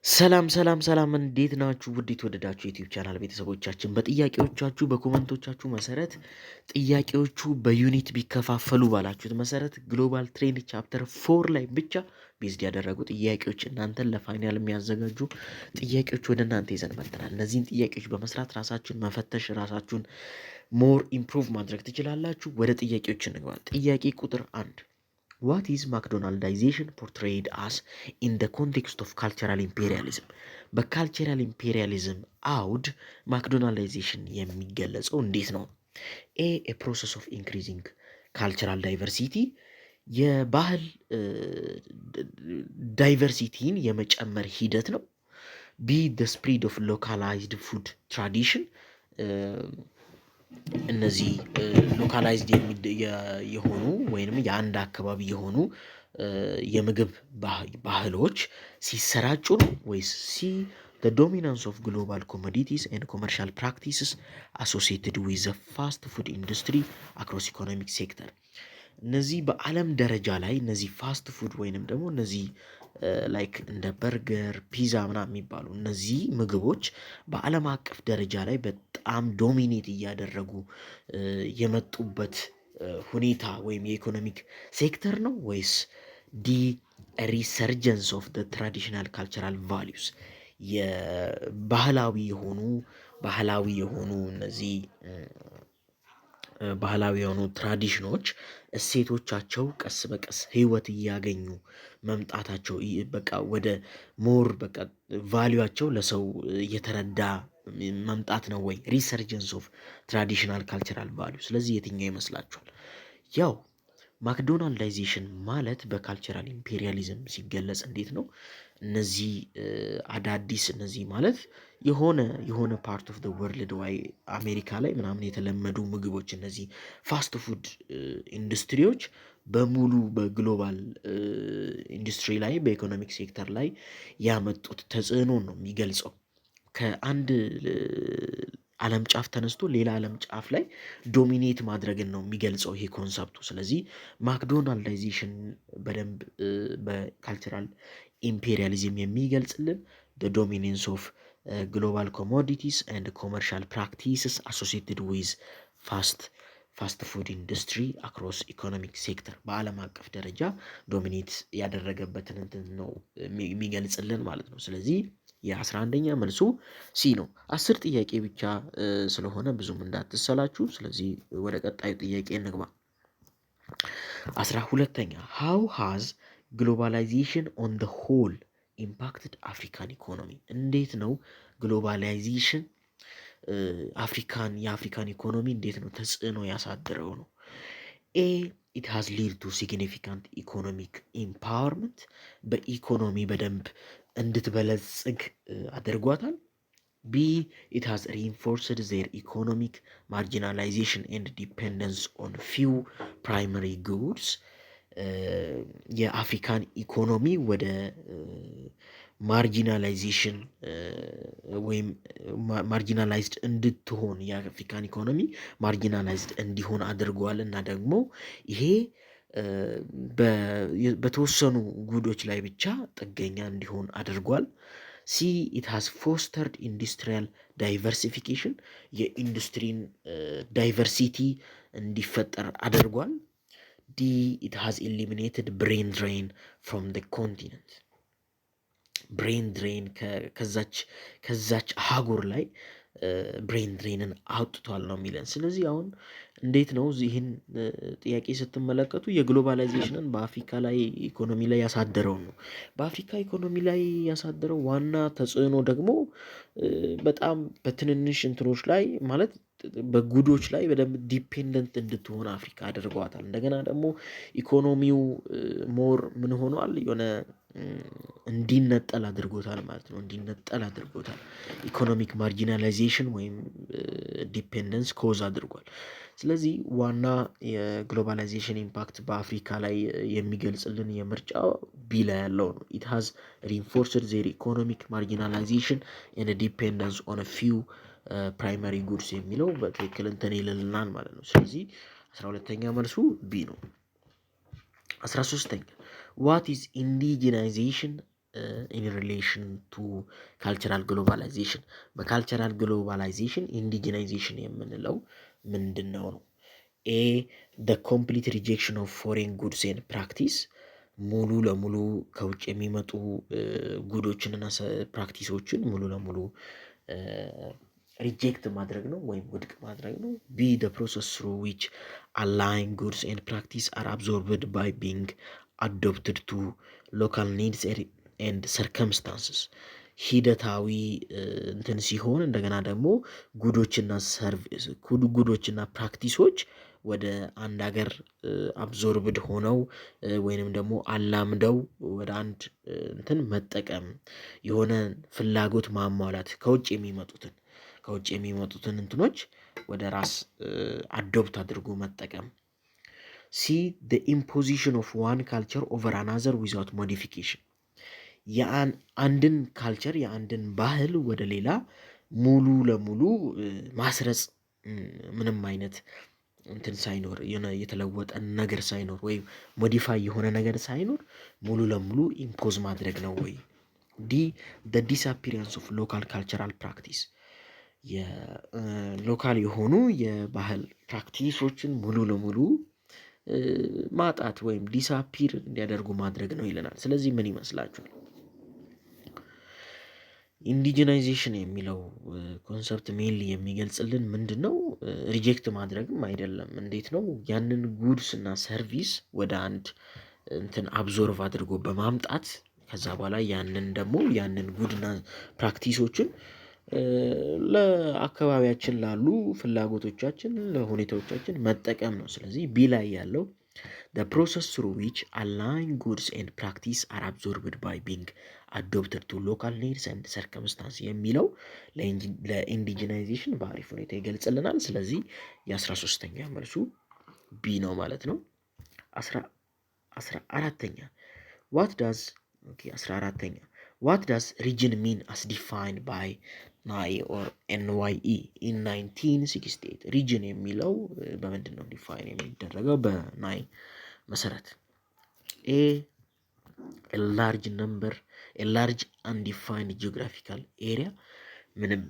ሰላም እንዴት ናችሁ? ውድ የተወደዳችሁ የዩቲዩብ ቻናል ቤተሰቦቻችን በጥያቄዎቻችሁ በኮመንቶቻችሁ መሰረት ጥያቄዎቹ በዩኒት ቢከፋፈሉ ባላችሁት መሰረት ግሎባል ትሬንድ ቻፕተር 4 ላይ ብቻ ቤዝድ ያደረጉ ጥያቄዎች እናንተን ለፋይናል የሚያዘጋጁ ጥያቄዎች ወደ እናንተ ይዘን መጥተናል። እነዚህን ጥያቄዎች በመስራት ራሳችሁን መፈተሽ ራሳችሁን ሞር ኢምፕሩቭ ማድረግ ትችላላችሁ። ወደ ጥያቄዎች እንግባ። ጥያቄ ቁጥር 1 What is Macdonaldization portrayed as in the context of cultural imperialism? በካልቸራል ኢምፔሪያሊዝም አውድ ማክዶናላይዜሽን የሚገለጸው እንዴት ነው? ኤ ፕሮሰስ ኦፍ ኢንክሪዚንግ ካልቸራል ዳይቨርሲቲ የባህል ዳይቨርሲቲን የመጨመር ሂደት ነው። ቢ ስፕሪድ ኦፍ ሎካላይዝድ ፉድ ትራዲሽን እነዚህ ሎካላይዝድ የሆኑ ወይንም የአንድ አካባቢ የሆኑ የምግብ ባህሎች ሲሰራጩ ነው ወይስ ሲ the dominance of global commodities and commercial practices associated with the fast food industry across economic sector? እነዚህ በዓለም ደረጃ ላይ እነዚህ ፋስት ፉድ ወይንም ደግሞ እነዚህ ላይክ እንደ በርገር ፒዛ ምናምን የሚባሉ እነዚህ ምግቦች በዓለም አቀፍ ደረጃ ላይ በጣም ዶሚኔት እያደረጉ የመጡበት ሁኔታ ወይም የኢኮኖሚክ ሴክተር ነው ወይስ ዲ ሪሰርጀንስ ኦፍ ትራዲሽናል ካልቸራል ቫሊዩስ የባህላዊ የሆኑ እነዚህ ባህላዊ የሆኑ ትራዲሽኖች እሴቶቻቸው ቀስ በቀስ ህይወት እያገኙ መምጣታቸው በቃ ወደ ሞር በቃ ቫሊዩቸው ለሰው እየተረዳ መምጣት ነው ወይ ሪሰርጀንስ ኦፍ ትራዲሽናል ካልቸራል ቫሊዩ? ስለዚህ የትኛው ይመስላችኋል? ያው ማክዶናልዳይዜሽን ማለት በካልቸራል ኢምፔሪያሊዝም ሲገለጽ እንዴት ነው? እነዚህ አዳዲስ እነዚህ ማለት የሆነ ፓርት ኦፍ ወርልድ ዋይ አሜሪካ ላይ ምናምን የተለመዱ ምግቦች እነዚህ ፋስት ፉድ ኢንዱስትሪዎች በሙሉ በግሎባል ኢንዱስትሪ ላይ በኢኮኖሚክ ሴክተር ላይ ያመጡት ተጽዕኖ ነው የሚገልጸው። ከአንድ ዓለም ጫፍ ተነስቶ ሌላ ዓለም ጫፍ ላይ ዶሚኔት ማድረግን ነው የሚገልጸው ይሄ ኮንሰፕቱ። ስለዚህ ማክዶናልዳይዜሽን በደንብ በካልቸራል ኢምፔሪያሊዝም የሚገልጽልን ዶሚኔንስ ኦፍ ግሎባል ኮሞዲቲስ ኤንድ ኮመርሻል ፕራክቲስስ አሶሲየትድ ዊዝ ፋስት ፉድ ኢንዱስትሪ አክሮስ ኢኮኖሚክ ሴክተር በዓለም አቀፍ ደረጃ ዶሚኔት ያደረገበትን እንትን ነው የሚገልጽልን ማለት ነው። ስለዚህ የ11ኛ መልሱ ሲ ነው። 10 ጥያቄ ብቻ ስለሆነ ብዙም እንዳትሰላችሁ። ስለዚህ ወደ ቀጣዩ ጥያቄ እንግባ። 12ኛ ሃው ሃዝ ግሎባላይዜሽን ኦን ደ ሆል ኢምፓክትድ አፍሪካን ኢኮኖሚ? እንዴት ነው ግሎባላይዜሽን የአፍሪካን ኢኮኖሚ እንዴት ነው ተጽዕኖ ያሳድረው ነው? ኤ ኢት ሃዝ ሊድ ቱ ሲግኒፊካንት ኢኮኖሚክ ኢምፓወርመንት በኢኮኖሚ በደንብ እንድትበለጽግ አድርጓታል። ቢ ኢት ሃዝ ሪኢንፎርስድ ዜር ኢኮኖሚክ ማርጂናላይዜሽን ኤንድ ዲፔንደንስ ኦን ፊው ፕራይመሪ ጉድስ የአፍሪካን ኢኮኖሚ ወደ ማርጂናላይዜሽን ወይም ማርጂናላይዝድ እንድትሆን የአፍሪካን ኢኮኖሚ ማርጂናላይዝድ እንዲሆን አድርጓል እና ደግሞ ይሄ በተወሰኑ ጉዶች ላይ ብቻ ጥገኛ እንዲሆን አድርጓል። ሲ ኢት ሃዝ ፎስተርድ ኢንዱስትሪያል ዳይቨርሲፊኬሽን የኢንዱስትሪን ዳይቨርሲቲ እንዲፈጠር አድርጓል። ዲ ኢት ሃዝ ኢሊሚኔትድ ብሬን ድሬን ፍሮም ደ ኮንቲነንት ብሬን ድሬን ከዛች አህጉር ላይ ብሬን ድሬንን አውጥቷል ነው የሚለን። ስለዚህ አሁን እንዴት ነው ይህን ጥያቄ ስትመለከቱ የግሎባላይዜሽንን በአፍሪካ ላይ ኢኮኖሚ ላይ ያሳደረው ነው። በአፍሪካ ኢኮኖሚ ላይ ያሳደረው ዋና ተጽዕኖ ደግሞ በጣም በትንንሽ እንትኖች ላይ ማለት በጉዶች ላይ በደንብ ዲፔንደንት እንድትሆን አፍሪካ አድርገዋታል። እንደገና ደግሞ ኢኮኖሚው ሞር ምን ሆኗል የሆነ እንዲነጠል አድርጎታል ማለት ነው። እንዲነጠል አድርጎታል። ኢኮኖሚክ ማርጂናላይዜሽን ወይም ዲፔንደንስ ኮዝ አድርጓል። ስለዚህ ዋና የግሎባላይዜሽን ኢምፓክት በአፍሪካ ላይ የሚገልጽልን የምርጫ ቢ ላይ ያለው ነው። ኢት ሃዝ ሪንፎርስድ ዜር ኢኮኖሚክ ማርጂናላይዜሽን ኤንድ ዲፔንደንስ ኦን ፊው ፕራይመሪ ጉድስ የሚለው በትክክል እንትን ይልልናል ማለት ነው። ስለዚህ 12ኛ መልሱ ቢ ነው። 13ኛ ዋት ኢዝ ኢንዲጂናይዜሽን ኢን ሪሌሽን ቱ ካልቸራል ግሎባላይዜሽን። በካልቸራል ግሎባላይዜሽን ኢንዲጂናይዜሽን የምንለው ምንድን ነው? ኤ ደ ኮምፕሊት ሪጀክሽን ኦፍ ፎሬን ጉድስ ኤንድ ፕራክቲስ፣ ሙሉ ለሙሉ ከውጭ የሚመጡ ጉዶችንና ፕራክቲሶችን ሙሉ ለሙሉ ሪጀክት ማድረግ ነው ወይም ውድቅ ማድረግ ነው። ቢ ደ ፕሮሰስ ትሩ ዊች አላይን ጉድስ ኤንድ ፕራክቲስ አር አብዞርብድ ባይ ቢንግ አዶፕትድ ቱ ሎካል ኒድስ ኤንድ ሰርከምስታንስስ፣ ሂደታዊ እንትን ሲሆን እንደገና ደግሞ ጉዶችና ፕራክቲሶች ወደ አንድ ሀገር አብዞርብድ ሆነው ወይንም ደግሞ አላምደው ወደ አንድ እንትን መጠቀም፣ የሆነ ፍላጎት ማሟላት፣ ከውጭ የሚመጡትን እንትኖች ወደ ራስ አዶፕት አድርጎ መጠቀም። ሲ the imposition of one culture over another without modification፣ የአንድን ካልቸር የአንድን ባህል ወደ ሌላ ሙሉ ለሙሉ ማስረጽ፣ ምንም አይነት እንትን ሳይኖር የተለወጠ ነገር ሳይኖር ወይም ሞዲፋይ የሆነ ነገር ሳይኖር ሙሉ ለሙሉ ኢምፖዝ ማድረግ ነው ወይ? ዲ the disappearance of local cultural practice፣ የሎካል የሆኑ የባህል ፕራክቲሶችን ሙሉ ለሙሉ ማጣት ወይም ዲሳፒር እንዲያደርጉ ማድረግ ነው ይለናል። ስለዚህ ምን ይመስላችኋል? ኢንዲጂናይዜሽን የሚለው ኮንሰፕት ሜንሊ የሚገልጽልን ምንድን ነው? ሪጀክት ማድረግም አይደለም። እንዴት ነው? ያንን ጉድስ እና ሰርቪስ ወደ አንድ እንትን አብዞርቭ አድርጎ በማምጣት ከዛ በኋላ ያንን ጉድና ፕራክቲሶችን ለአካባቢያችን ላሉ ፍላጎቶቻችን፣ ለሁኔታዎቻችን መጠቀም ነው። ስለዚህ ቢ ላይ ያለው the process through which align goods and practice are absorbed by being adopted to local needs and circumstances የሚለው ለኢንዲጂናይዜሽን በአሪፍ ሁኔታ ይገልጽልናል። ስለዚህ የ13ኛ መልሱ ቢ ነው ማለት ነው። 14ኛ what does region mean as defined by ናይ ኦር NYE in 1968? ሪጅን የሚለው በምንድን ነው ዲፋይን የሚደረገው? በናይ መሰረት ኤ ላርጅ አንዲፋይንድ ጂኦግራፊካል ኤሪያ፣ ምንም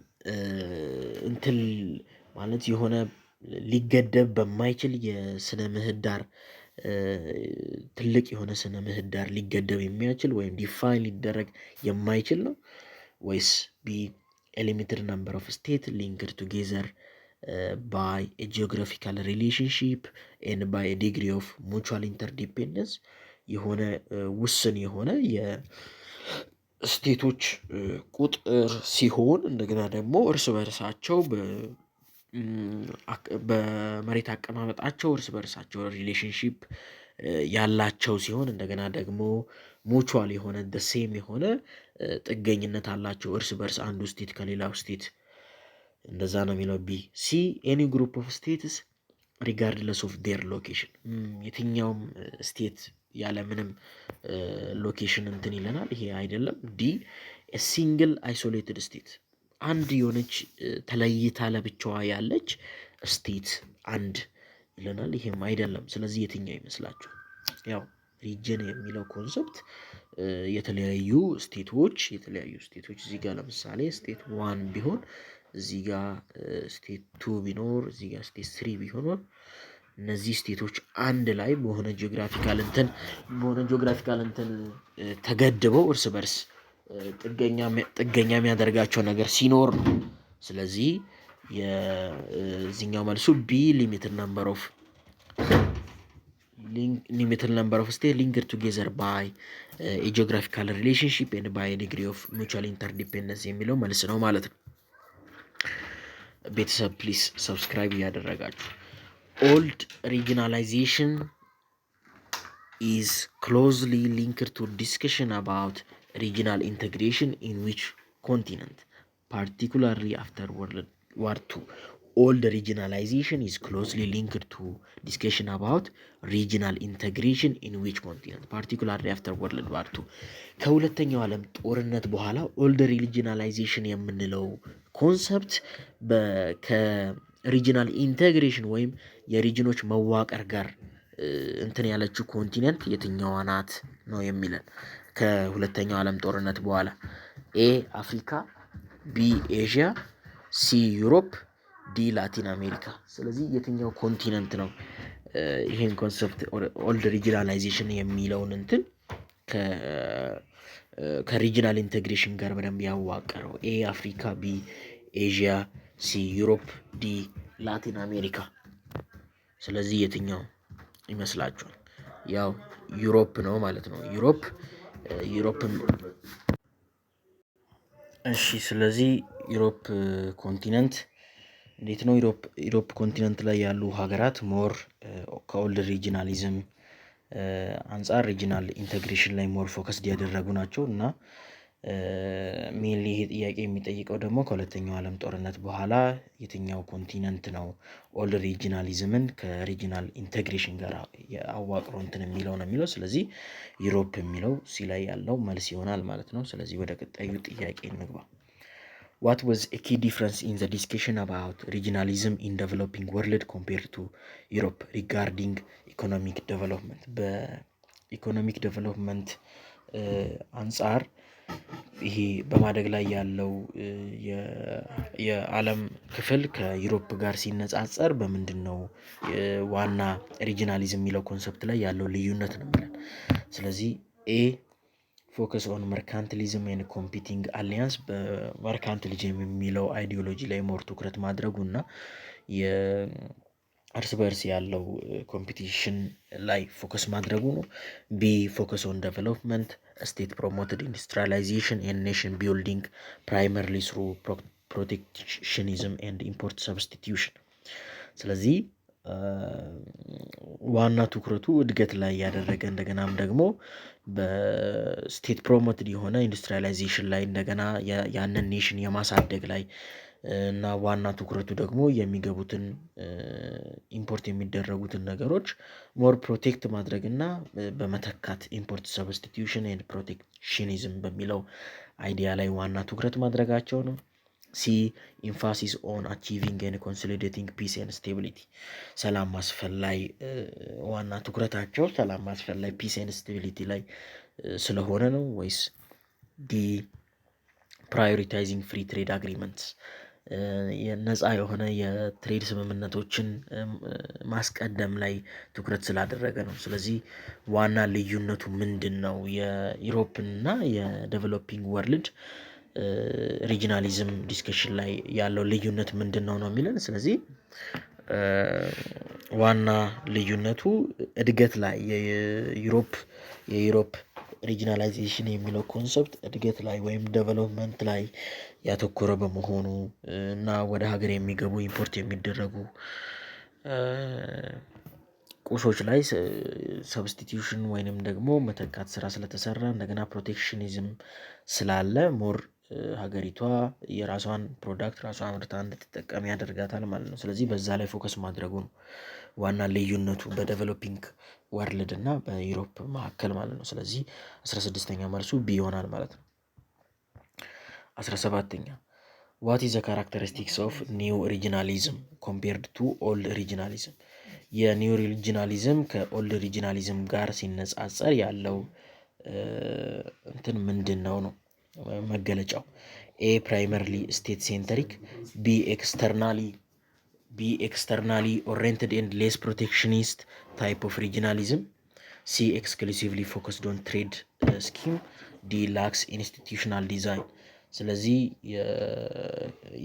እንትን ማለት የሆነ ሊገደብ በማይችል የስነ ምህዳር ትልቅ የሆነ ስነ ምህዳር ሊገደብ የሚያችል ወይም ዲፋይን ሊደረግ የማይችል ነው። ወይስ ቢ a limited number of states linked together by a geographical relationship and by a degree of mutual interdependence፣ የሆነ ውስን የሆነ የስቴቶች ቁጥር ሲሆን እንደገና ደግሞ እርስ በርሳቸው በመሬት አቀማመጣቸው እርስ በርሳቸው ሪሌሽንሺፕ ያላቸው ሲሆን እንደገና ደግሞ ሙቹዋል የሆነ ሴም የሆነ ጥገኝነት አላቸው እርስ በርስ አንዱ ስቴት ከሌላው ስቴት፣ እንደዛ ነው የሚለው። ቢ ሲ ኤኒ ግሩፕ ኦፍ ስቴትስ ሪጋርድለስ ኦፍ ዴር ሎኬሽን፣ የትኛውም ስቴት ያለምንም ሎኬሽን እንትን ይለናል። ይሄ አይደለም። ዲ ሲንግል አይሶሌትድ ስቴት፣ አንድ የሆነች ተለይታ ለብቻዋ ያለች ስቴት አንድ ይለናል። ይሄም አይደለም። ስለዚህ የትኛው ይመስላችሁ? ያው ሪጅን የሚለው ኮንሰፕት የተለያዩ ስቴቶች እዚህ ጋር ለምሳሌ ስቴት 1 ቢሆን እዚህ ጋር ስቴት 2 ቢኖር እዚህ ጋር ስቴት 3 ቢሆን እነዚህ ስቴቶች አንድ ላይ በሆነ ጂኦግራፊካል እንትን ተገድበው እርስ በርስ ጥገኛ የሚያደርጋቸው ነገር ሲኖር ነው። ስለዚህ የዚህኛው መልሱ ቢ ሊሚትድ ነምበር ኦፍ ስቴት ሊንክድ ቱጌዘር ባይ ጂኦግራፊካል ሪሌሽንሺፕ ኤንድ ባይ ዲግሪ ኦፍ ሙቹዋል ኢንተርዲፔንደንስ የሚለው መልስ ነው ማለት ነው። ቤተሰብ ፕሊስ ሰብስክራይብ እያደረጋችሁ። ኦልድ ሪጂናላይዜሽን is closely linked to discussion about regional integration in which continent, particularly after World War II. Old regionalization is closely linked to discussion about regional integration in which continent, particularly after World War II. ከሁለተኛው ዓለም ጦርነት በኋላ ኦልድ ሪጂናላይዜሽን የምንለው ኮንሰፕት ከሪጂናል ኢንቴግሬሽን ወይም የሪጅኖች መዋቀር ጋር እንትን ያለችው ኮንቲኔንት የትኛዋ ናት ነው የሚለን። ከሁለተኛው ዓለም ጦርነት በኋላ? ኤ አፍሪካ፣ ቢ ኤዥያ፣ ሲ ዩሮፕ፣ ዲ ላቲን አሜሪካ። ስለዚህ የትኛው ኮንቲነንት ነው ይሄን ኮንሰፕት ኦልድ ሪጂናላይዜሽን የሚለውን እንትን ከሪጂናል ኢንቴግሬሽን ጋር በደንብ ያዋቀረው? ኤ አፍሪካ፣ ቢ ኤዥያ፣ ሲ ዩሮፕ፣ ዲ ላቲን አሜሪካ። ስለዚህ የትኛው ይመስላችኋል? ያው ዩሮፕ ነው ማለት ነው። ዩሮፕ። እሺ ስለዚህ ዩሮፕ ኮንቲነንት እንዴት ነው? ዩሮፕ ኮንቲነንት ላይ ያሉ ሀገራት ሞር ከኦልድ ሪጂናሊዝም አንጻር ሪጂናል ኢንቴግሬሽን ላይ ሞር ፎከስድ ያደረጉ ናቸው እና ሜንሊ ይሄ ጥያቄ የሚጠይቀው ደግሞ ከሁለተኛው ዓለም ጦርነት በኋላ የትኛው ኮንቲነንት ነው ኦልድ ሪጂናሊዝምን ከሪጂናል ኢንቴግሬሽን ጋር አዋቅሮ እንትን የሚለው ነው የሚለው። ስለዚህ ዩሮፕ የሚለው ሲ ላይ ያለው መልስ ይሆናል ማለት ነው። ስለዚህ ወደ ቀጣዩ ጥያቄ እንግባ። What was a key difference in the discussion about regionalism in developing world compared to Europe regarding economic development? በኢኮኖሚክ ዴቨሎፕመንት አንጻር ይሄ በማደግ ላይ ያለው የዓለም ክፍል ከዩሮፕ ጋር ሲነጻጸር በምንድን ነው ዋና ሪጂናሊዝም የሚለው ኮንሰፕት ላይ ያለው ልዩነት ነው የሚለን። ስለዚህ ኤ ፎከስ ኦን መርካንቲሊዝም ኤንድ ኮምፒቲንግ አሊያንስ፣ በመርካንቲሊዝም የሚለው አይዲዮሎጂ ላይ ሞር ትኩረት ማድረጉ እና የእርስ በርስ ያለው ኮምፒቲሽን ላይ ፎከስ ማድረጉ ነው። ቢ ፎከስ ኦን ዴቨሎፕመንት ስቴት ፕሮሞትድ ኢንዱስትሪያላይዜሽን ኤንድ ኔሽን ቢልዲንግ ፕራይመርሊ ስሩ ፕሮቴክሽኒዝም ኤንድ ኢምፖርት ሰብስቲቲዩሽን። ስለዚህ ዋና ትኩረቱ እድገት ላይ ያደረገ እንደገናም ደግሞ በስቴት ፕሮሞትድ የሆነ ኢንዱስትሪያላይዜሽን ላይ እንደገና ያንን ኔሽን የማሳደግ ላይ እና ዋና ትኩረቱ ደግሞ የሚገቡትን ኢምፖርት የሚደረጉትን ነገሮች ሞር ፕሮቴክት ማድረግ እና በመተካት ኢምፖርት ሰብስቲቲዩሽን ኤንድ ፕሮቴክሽኒዝም በሚለው አይዲያ ላይ ዋና ትኩረት ማድረጋቸው ነው። ሲ ኢንፋሲስ ኦን አቺቪንግ ኤንድ ኮንሶሊዴቲንግ ፒስ ኤንድ ስቴቢሊቲ፣ ሰላም ማስፈን ላይ ዋና ትኩረታቸው ሰላም ማስፈን ላይ ፒስ ኤንድ ስቴቢሊቲ ላይ ስለሆነ ነው ወይስ ዲ ፕራዮሪታይዚንግ ፍሪ ትሬድ አግሪመንትስ፣ የነፃ የሆነ የትሬድ ስምምነቶችን ማስቀደም ላይ ትኩረት ስላደረገ ነው? ስለዚህ ዋና ልዩነቱ ምንድን ነው? የዩሮፕን እና የዴቨሎፒንግ ወርልድ ሪጂናሊዝም ዲስከሽን ላይ ያለው ልዩነት ምንድን ነው ነው የሚለን። ስለዚህ ዋና ልዩነቱ እድገት ላይ የዩሮፕ ሪጂናላይዜሽን የሚለው ኮንሰፕት እድገት ላይ ወይም ዴቨሎፕመንት ላይ ያተኮረ በመሆኑ እና ወደ ሀገር የሚገቡ ኢምፖርት የሚደረጉ ቁሶች ላይ ሰብስቲቲዩሽን ወይንም ደግሞ መተካት ስራ ስለተሰራ እንደገና ፕሮቴክሽኒዝም ስላለ ሞር ሀገሪቷ የራሷን ፕሮዳክት ራሷ አምርታ እንድትጠቀም ያደርጋታል ማለት ነው። ስለዚህ በዛ ላይ ፎከስ ማድረጉ ነው ዋና ልዩነቱ በዴቨሎፒንግ ወርልድ እና በዩሮፕ መካከል ማለት ነው። ስለዚህ 16ኛ መልሱ ቢ ይሆናል ማለት ነው። 17ኛ ዋት ኢዝ ዘ ካራክተሪስቲክስ ኦፍ ኒው ሪጂናሊዝም ኮምፔርድ ቱ ኦልድ ሪጂናሊዝም? የኒው ሪጂናሊዝም ከኦልድ ሪጂናሊዝም ጋር ሲነጻጸር ያለው እንትን ምንድን ነው ነው መገለጫው? ኤ ፕራይመርሊ ስቴት ሴንተሪክ፣ ቢ ኤክስተርናሊ ኦሪየንትድ ኤንድ ሌስ ፕሮቴክሽኒስት ታይፕ ኦፍ ሪጂናሊዝም፣ ሲ ኤክስክሉሲቭሊ ፎከስድ ኦን ትሬድ ስኪም፣ ዲ ላክስ ኢንስቲትዩሽናል ዲዛይን። ስለዚህ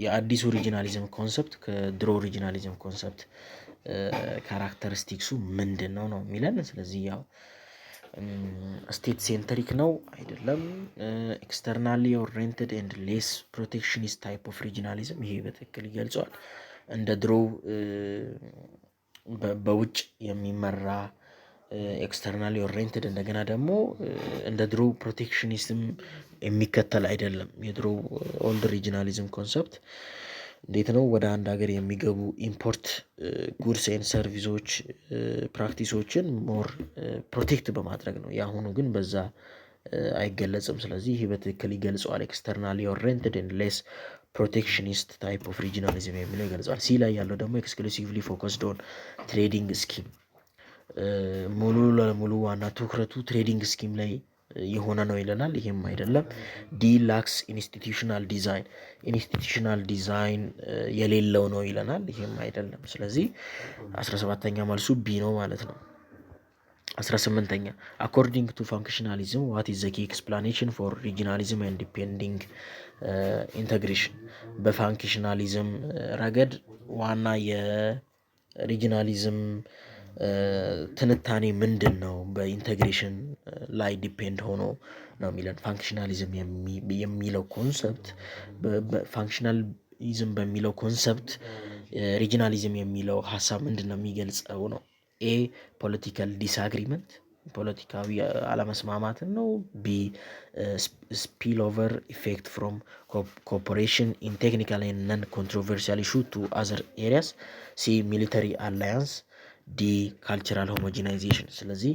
የአዲሱ ሪጂናሊዝም ኮንሰፕት ከድሮ ሪጂናሊዝም ኮንሰፕት ካራክተሪስቲክሱ ምንድን ነው ነው የሚለን። ስለዚህ ያው ስቴት ሴንተሪክ ነው አይደለም፣ ኤክስተርናሊ ኦሪየንትድ ኤንድ ሌስ ፕሮቴክሽኒስት ታይፕ ኦፍ ሪጂናሊዝም፣ ይሄ በትክክል ይገልጸዋል። እንደ ድሮ በውጭ የሚመራ ኤክስተርናሊ ኦሪየንትድ እንደገና ደግሞ እንደ ድሮ ፕሮቴክሽኒስትም የሚከተል አይደለም። የድሮ ኦልድ ሪጂናሊዝም ኮንሰፕት እንዴት ነው ወደ አንድ ሀገር የሚገቡ ኢምፖርት ጉድስ ኤንድ ሰርቪሶች ፕራክቲሶችን ሞር ፕሮቴክት በማድረግ ነው። የአሁኑ ግን በዛ አይገለጽም። ስለዚህ ይህ በትክክል ይገልጸዋል። ኤክስተርናሊ ኦሪየንትድ ኤንድ ሌስ ፕሮቴክሽኒስት ታይፕ ኦፍ ሪጂናሊዝም የሚለው ይገልጸዋል። ሲ ላይ ያለው ደግሞ ኤክስክሉሲቭሊ ፎከስድ ኦን ትሬዲንግ ስኪም፣ ሙሉ ለሙሉ ዋና ትኩረቱ ትሬዲንግ ስኪም ላይ የሆነ ነው ይለናል። ይሄም አይደለም። ዲ ላክስ ኢንስቲቱሽናል ዲዛይን የሌለው ነው ይለናል። ይሄም አይደለም። ስለዚህ 17ኛ መልሱ ቢ ነው ማለት ነው። 18ኛ አኮርዲንግ ቱ ፋንክሽናሊዝም ዋት ኢዝ ዘ ኪ ኤክስፕላኔሽን ፎር ሪጂናሊዝም ኤንድ ዲፔንዲንግ ኢንተግሬሽን። በፋንክሽናሊዝም ረገድ ዋና የሪጂናሊዝም ትንታኔ ምንድን ነው? በኢንተግሬሽን ላይ ዲፔንድ ሆኖ ነው የሚለን። ፋንክሽናሊዝም የሚለው ኮንሰፕት ፋንክሽናሊዝም በሚለው ኮንሰፕት ሪጂናሊዝም የሚለው ሀሳብ ምንድን ነው የሚገልጸው ነው። ኤ ፖለቲካል ዲስአግሪመንት ፖለቲካዊ አለመስማማትን ነው። ቢ ስፒል ኦቨር ኢፌክት ፍሮም ኮኦፐሬሽን ኢን ቴክኒካል ኤንድ ነን ኮንትሮቨርሲያል ኢሹ ቱ አዘር ኤሪያስ። ሲ ሚሊተሪ አላያንስ። ዲ ካልቸራል ሆሞጂናይዜሽን። ስለዚህ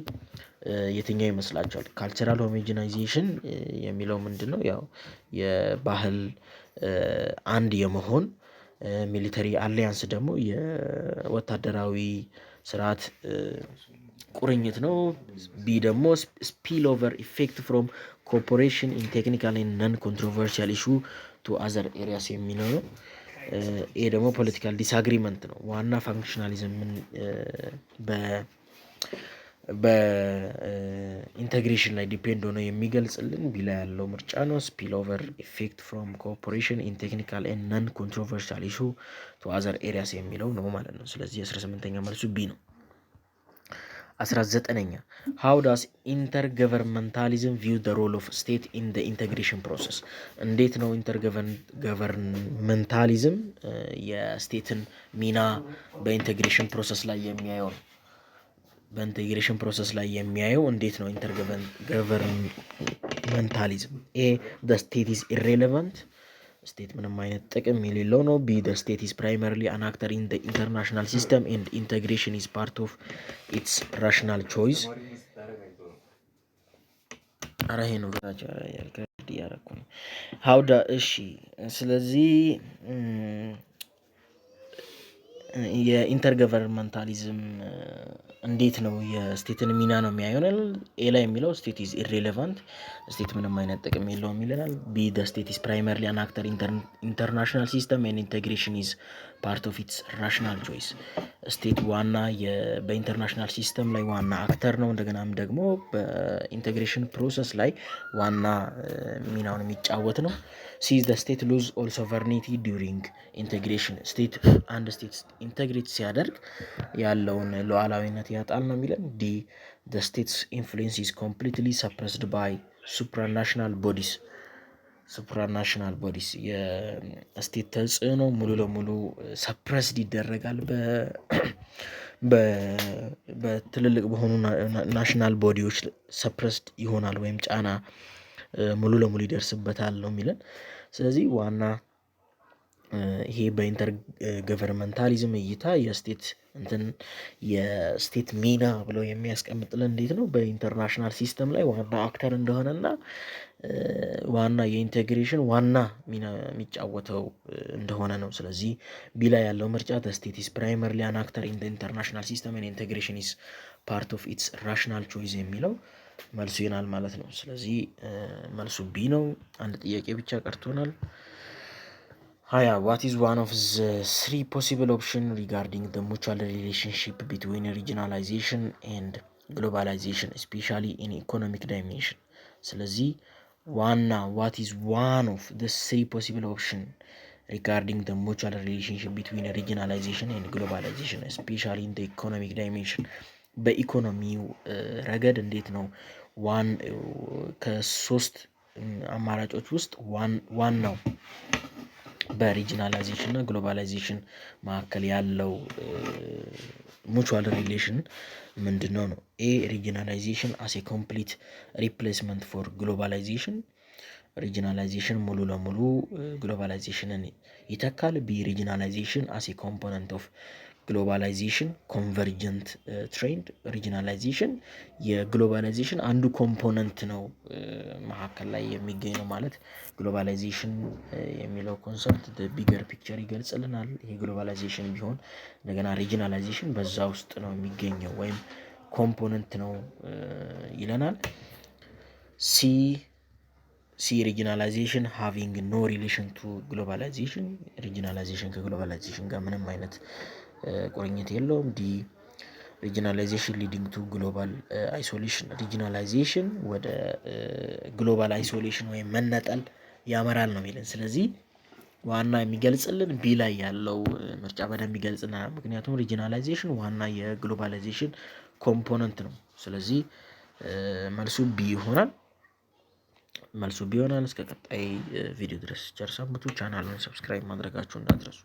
የትኛው ይመስላችኋል? ካልቸራል ሆሞጂናይዜሽን የሚለው ምንድን ነው? ያው የባህል አንድ የመሆን ሚሊተሪ አሊያንስ ደግሞ የወታደራዊ ስርዓት ቁርኝት ነው። ቢ ደግሞ ስፒል ኦቨር ኢፌክት ፍሮም ኮኦፐሬሽን ኢን ቴክኒካል ኤንድ ነን ኮንትሮቨርሲያል ኢሹ ቱ አዘር ኤሪያስ የሚለው ነው። ይሄ ደግሞ ፖለቲካል ዲስአግሪመንት ነው። ዋና ፋንክሽናሊዝምን በኢንተግሬሽን ላይ ዲፔንድ ሆነ የሚገልጽልን ቢላ ያለው ምርጫ ነው። ስፒል ኦቨር ኢፌክት ፍሮም ኮኦፐሬሽን ኢን ቴክኒካል ኤንድ ነን ኮንትሮቨርሻል ኢሹ ቱ አዘር ኤሪያስ የሚለው ነው ማለት ነው። ስለዚህ 18ኛ መልሱ ቢ ነው። 19ኛ ሃው ዳስ ኢንተርገቨርንመንታሊዝም ቪው ዘ ሮል ኦፍ ስቴት ኢን ዘ ኢንተግሬሽን ፕሮሰስ። እንዴት ነው ኢንተርገቨርንመንታሊዝም የስቴትን ሚና በኢንተግሬሽን ፕሮሰስ ላይ የሚያየው ነው። በኢንቴግሬሽን ፕሮሰስ ላይ የሚያየው እንዴት ነው? ኢንተርገቨርንመንታሊዝም ኤ ዘ ስቴት ኢዝ ኢሬሌቫንት ስቴት ምንም አይነት ጥቅም የሌለው ነው። ቢ ዘ ስቴት ኢዝ ፕራይመሪሊ አን አክተር ኢን ዘ ኢንተርናሽናል ሲስተም ኤንድ ኢንተግሬሽን ኢዝ ፓርት ኦፍ ኢትስ ራሽናል ቾይስ። አረ ይሄ ነው ያደረኩ ነው። ሀውዳ እሺ። ስለዚህ የኢንተርገቨርንመንታሊዝም እንዴት ነው የስቴትን ሚና ነው የሚያየው። ኤ ላይ የሚለው ስቴት ኢዝ ኢሬሌቫንት ስቴት ምንም አይነት ጥቅም የለውም ይለናል። ቢ ዘ ስቴት ኢዝ ፕራይመሪሊ አን አክተር ኢንተርናሽናል ሲስተም ኤንድ ኢንቴግሬሽን ኢዝ ፓርት ኦፍ ኢትስ ራሽናል ቾይስ። ስቴት ዋና በኢንተርናሽናል ሲስተም ላይ ዋና አክተር ነው። እንደገናም ደግሞ በኢንቴግሬሽን ፕሮሰስ ላይ ዋና ሚናውን የሚጫወት ነው። ሲ ዘ ስቴት ሉዝ ኦል ሶቨርኒቲ ዲዩሪንግ ኢንቴግሬሽን ስቴት አንድ ስቴት ኢንቴግሬት ሲያደርግ ያለውን ሉዓላዊነት ያጣል ነው የሚለን። ዲ ዘ ስቴትስ ኢንፍሉዌንስ ኢዝ ኮምፕሊትሊ ሰፕረስድ ባይ ሱፕራናሽናል ቦዲስ የስቴት ተጽዕኖ ሙሉ ለሙሉ ሰፕረስድ ይደረጋል በትልልቅ በሆኑ ናሽናል ቦዲዎች ሰፕረስድ ይሆናል ወይም ጫና ሙሉ ለሙሉ ይደርስበታል ነው የሚለን። ስለዚህ ዋና ይሄ በኢንተር ገቨርንመንታሊዝም እይታ የስቴት ሚና ብለው የሚያስቀምጥልን እንዴት ነው በኢንተርናሽናል ሲስተም ላይ ዋና አክተር እንደሆነና ዋና የኢንቴግሬሽን ዋና ሚና የሚጫወተው እንደሆነ ነው። ስለዚህ ቢ ላይ ያለው ምርጫ ስቴት ኢዝ ፕራይመሪሊ አን አክተር ኢን ኢንተርናሽናል ሲስተም ኤንድ ኢንቴግሬሽን ኢዝ ፓርት ኦፍ ኢትስ ራሽናል ቾይስ የሚለው መልሱ ይሆናል ማለት ነው። ስለዚህ መልሱ ቢ ነው። አንድ ጥያቄ ብቻ ቀርቶናል። ዋት ኢዝ ዋን ኦፍ ዘ ስሪ ፖሲብል ኦፕሽን ሪጋርዲንግ ዘ ሙቹዋል ሪሌሽንሺፕ ቢትዊን ሪጂናላይዜሽን ኤንድ ግሎባላይዜሽን ስፔሻሊ ኢን ኢኮኖሚክ ዳይሜንሽን። ስለዚህ ዋት ኢዝ ዋን ኦፍ ዘ ስሪ ፖሲብል ኦፕሽን ሪጋርዲንግ ዘ ሙቹዋል ሪሌሽንሺፕ ቢትዊን ሪጂናላይዜሽን ኤንድ ግሎባላይዜሽን ስፔሻሊ ኢን ኢኮኖሚክ ዳይሜንሽን። በኢኮኖሚው ረገድ እንዴት ነው ከሶስት አማራጮች ውስጥ ዋናው በሪጂናላይዜሽን እና ግሎባላይዜሽን መካከል ያለው ሙቹዋል ሪሌሽን ምንድነው ነው? ኤ ሪጂናላይዜሽን አስ ኤ ኮምፕሊት ሪፕሌስመንት ፎር ግሎባላይዜሽን ሪጂናላይዜሽን ሙሉ ለሙሉ ግሎባላይዜሽንን ይተካል። ቢ ሪጂናላይዜሽን አስ ኤ ኮምፖነንት ኦፍ ግሎባላይዜሽን ኮንቨርጀንት ትሬንድ ሪጂናላይዜሽን የግሎባላይዜሽን አንዱ ኮምፖነንት ነው፣ መካከል ላይ የሚገኝ ነው ማለት ግሎባላይዜሽን የሚለው ኮንሰፕት ቢገር ፒክቸር ይገልጽልናል። ይሄ ግሎባላይዜሽን ቢሆን እንደገና ሪጂናላይዜሽን በዛ ውስጥ ነው የሚገኘው ወይም ኮምፖነንት ነው ይለናል። ሲ ሪጂናላይዜሽን ሃቪንግ ኖ ሪሌሽን ቱ ግሎባላይዜሽን፣ ሪጂናላይዜሽን ከግሎባላይዜሽን ጋር ምንም አይነት ቁርኝት የለውም። ዲ ሪጂናላይዜሽን ሊዲንግ ቱ ግሎባል አይሶሌሽን፣ ሪጂናላይዜሽን ወደ ግሎባል አይሶሌሽን ወይም መነጠል ያመራል ነው የሚለን። ስለዚህ ዋና የሚገልጽልን ቢ ላይ ያለው ምርጫ በደንብ ይገልጽና፣ ምክንያቱም ሪጂናላይዜሽን ዋና የግሎባላይዜሽን ኮምፖነንት ነው። ስለዚህ መልሱ ቢ ይሆናል። እስከ ቀጣይ ቪዲዮ ድረስ ቸር ሰንብቱ። ቻናሉን ሰብስክራይብ ማድረጋችሁ እንዳትረሱ።